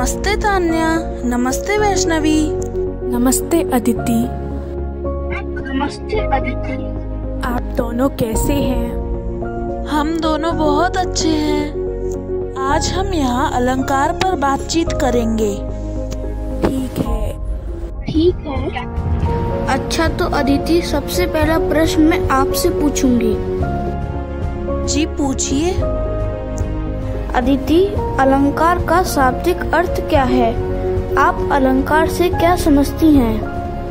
नमस्ते तान्या। नमस्ते वैष्णवी। नमस्ते अदिति। नमस्ते अदिति। आप दोनों कैसे हैं? हम दोनों बहुत अच्छे हैं। आज हम यहाँ अलंकार पर बातचीत करेंगे। ठीक है। ठीक है। अच्छा तो अदिति, सबसे पहला प्रश्न मैं आपसे पूछूंगी। जी पूछिए। अदिति, अलंकार का शाब्दिक अर्थ क्या है? आप अलंकार से क्या समझती हैं?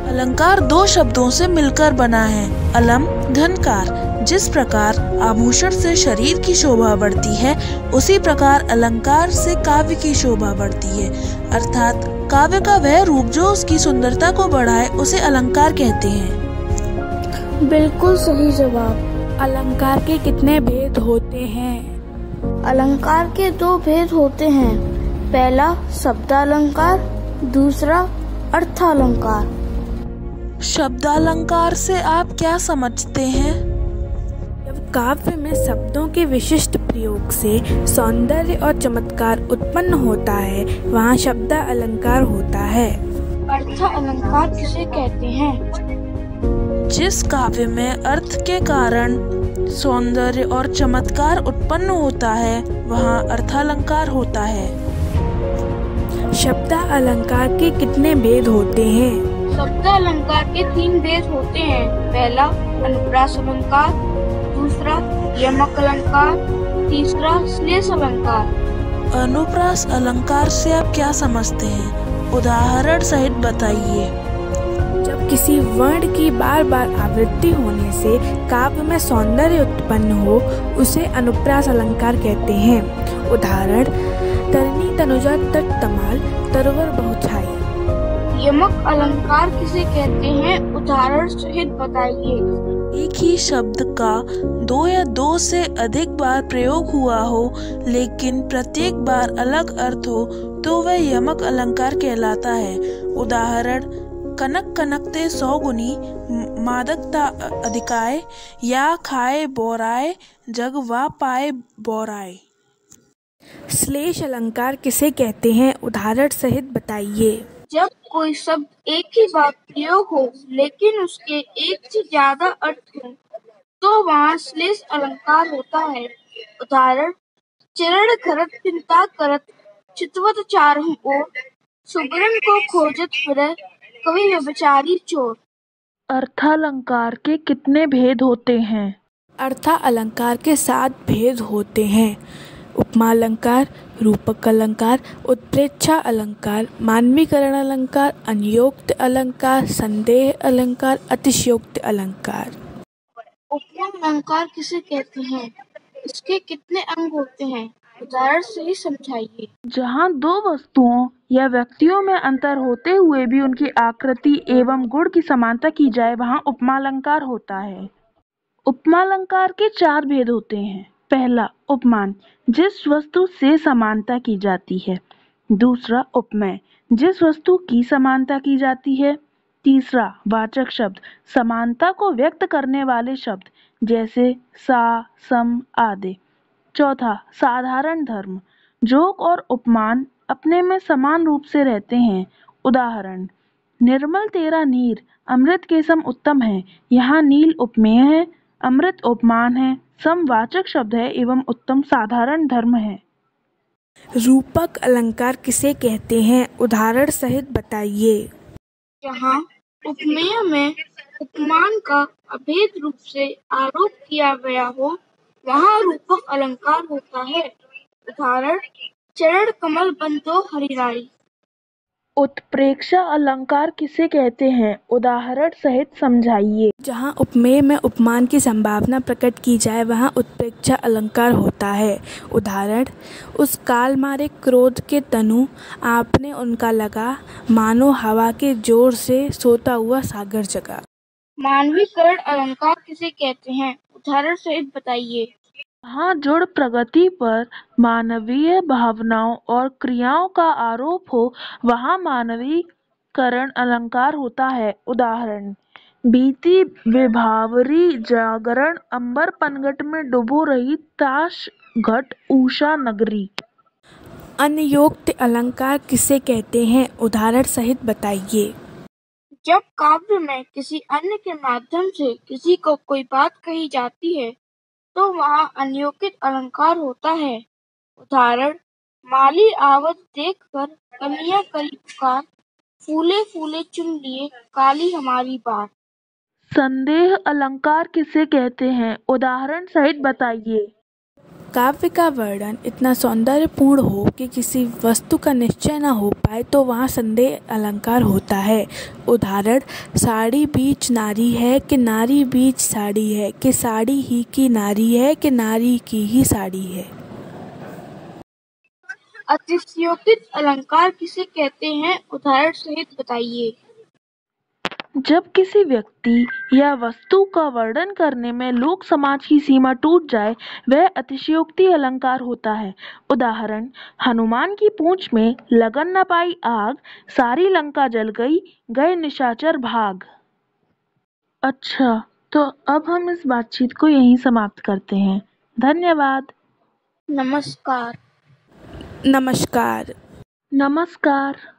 अलंकार दो शब्दों से मिलकर बना है। अलम धनकार। जिस प्रकार आभूषण से शरीर की शोभा बढ़ती है, उसी प्रकार अलंकार से काव्य की शोभा बढ़ती है। अर्थात काव्य का वह रूप जो उसकी सुंदरता को बढ़ाए, उसे अलंकार कहते हैं। बिल्कुल सही जवाब। अलंकार के कितने भेद होते हैं? अलंकार के दो भेद होते हैं। पहला शब्दालंकार, दूसरा अर्थालंकार। शब्दालंकार से आप क्या समझते हैं? जब काव्य में शब्दों के विशिष्ट प्रयोग से सौंदर्य और चमत्कार उत्पन्न होता है, वहाँ शब्दा अलंकार होता है। अर्थालंकार किसे कहते हैं? जिस काव्य में अर्थ के कारण सौंदर्य और चमत्कार उत्पन्न होता है, वहाँ अर्थालंकार होता है। शब्दा अलंकार के कितने भेद होते हैं? शब्दालंकार के तीन भेद होते हैं। पहला अनुप्रास अलंकार, दूसरा यमक अलंकार, तीसरा श्लेष अलंकार। अनुप्रास अलंकार से आप क्या समझते हैं? उदाहरण सहित बताइए। जब किसी वर्ण की बार बार आवृत्ति होने से काव्य में सौंदर्य उत्पन्न हो, उसे अनुप्रास अलंकार कहते हैं। उदाहरण तरनी तनुजा तट तमाल तरोवर बहुछाई। यमक अलंकार किसे कहते हैं? उदाहरण सहित बताइए। एक ही शब्द का दो या दो से अधिक बार प्रयोग हुआ हो, लेकिन प्रत्येक बार अलग अर्थ हो, तो वह यमक अलंकार कहलाता है। उदाहरण कनक कनकते 100 गुनी, मादकता अधिकाय, या खाए बोराए जग वा पाए बोराए। श्लेष अलंकार किसे कहते हैं? उदाहरण सहित बताइए। जब कोई शब्द एक ही बार प्रयोग हो, लेकिन उसके एक से ज्यादा अर्थ हो, तो वहाँ श्लेष अलंकार होता है। उदाहरण चरण करत चिंता करत चितवत चारहु ओर, सुगरन को खोजत फिरे कवि व्यभिचारी चोर। अर्थालंकार के कितने भेद होते हैं? अर्था अलंकार के 7 भेद होते हैं। उपमा अलंकार, रूपक अलंकार, उत्प्रेक्षा अलंकार, मानवीकरण अलंकार, अन्योक्त अलंकार, संदेह अलंकार, अतिशयोक्त अलंकार। उपमा अलंकार किसे कहते हैं? इसके कितने अंग होते हैं? उदाहरण से ही समझाइए। जहाँ दो वस्तुओं या व्यक्तियों में अंतर होते हुए भी उनकी आकृति एवं गुण की समानता की जाए, वहाँ उपमा अलंकार होता है। उपमा अलंकार के 4 भेद होते हैं। पहला उपमान, जिस वस्तु से समानता की जाती है। दूसरा उपमेय, जिस वस्तु की समानता की जाती है। तीसरा वाचक शब्द, समानता को व्यक्त करने वाले शब्द, जैसे सा, सम आदि। चौथा साधारण धर्म, जोक और उपमान अपने में समान रूप से रहते हैं। उदाहरण निर्मल तेरा नीर अमृत के सम उत्तम है। यहाँ नील उपमेय है, अमृत उपमान है, समवाचक शब्द है एवं उत्तम साधारण धर्म है। रूपक अलंकार किसे कहते हैं? उदाहरण सहित बताइए। जहाँ उपमेय में उपमान का अभेद रूप से आरोप किया गया हो, वहाँ रूपक अलंकार होता है। उदाहरण चरण कमल बंतो हरिराई। उत्प्रेक्षा अलंकार किसे कहते हैं? उदाहरण सहित समझाइए। जहाँ उपमेय में उपमान की संभावना प्रकट की जाए, वहाँ उत्प्रेक्षा अलंकार होता है। उदाहरण उस काल मारे क्रोध के तनु आपने उनका लगा, मानो हवा के जोर से सोता हुआ सागर जगा। मानवीकरण अलंकार किसे कहते हैं? उदाहरण सहित बताइए। जहाँ जुड़ प्रगति पर मानवीय भावनाओं और क्रियाओं का आरोप हो, वहाँ मानवीकरण अलंकार होता है। उदाहरण बीती विभावरी जागरण, अंबर पनघट में डुबो रही ताश घट उषा नगरी। अन्योक्त अलंकार किसे कहते हैं? उदाहरण सहित बताइए। जब काव्य में किसी अन्य के माध्यम से किसी को कोई बात कही जाती है तो वहाँ अन्योक्तिक अलंकार होता है। उदाहरण, माली आवत देख कर कलियां करी पुकार, फूले फूले चुन लिए काली हमारी बात। संदेह अलंकार किसे कहते हैं? उदाहरण सहित बताइए। काव्य का वर्णन इतना सौंदर्यपूर्ण हो कि किसी वस्तु का निश्चय न हो पाए तो वहाँ संदेह अलंकार होता है। उदाहरण, साड़ी बीच नारी है कि नारी बीच साड़ी है कि साड़ी ही की नारी है कि नारी की ही साड़ी है। अतिशयोक्ति अलंकार किसे कहते हैं? उदाहरण सहित बताइए। जब किसी व्यक्ति या वस्तु का वर्णन करने में लोक समाज की सीमा टूट जाए वह अतिशयोक्ति अलंकार होता है। उदाहरण, हनुमान की पूंछ में लगन न पाई आग, सारी लंका जल गई, गए निशाचर भाग। अच्छा, तो अब हम इस बातचीत को यहीं समाप्त करते हैं। धन्यवाद। नमस्कार। नमस्कार। नमस्कार।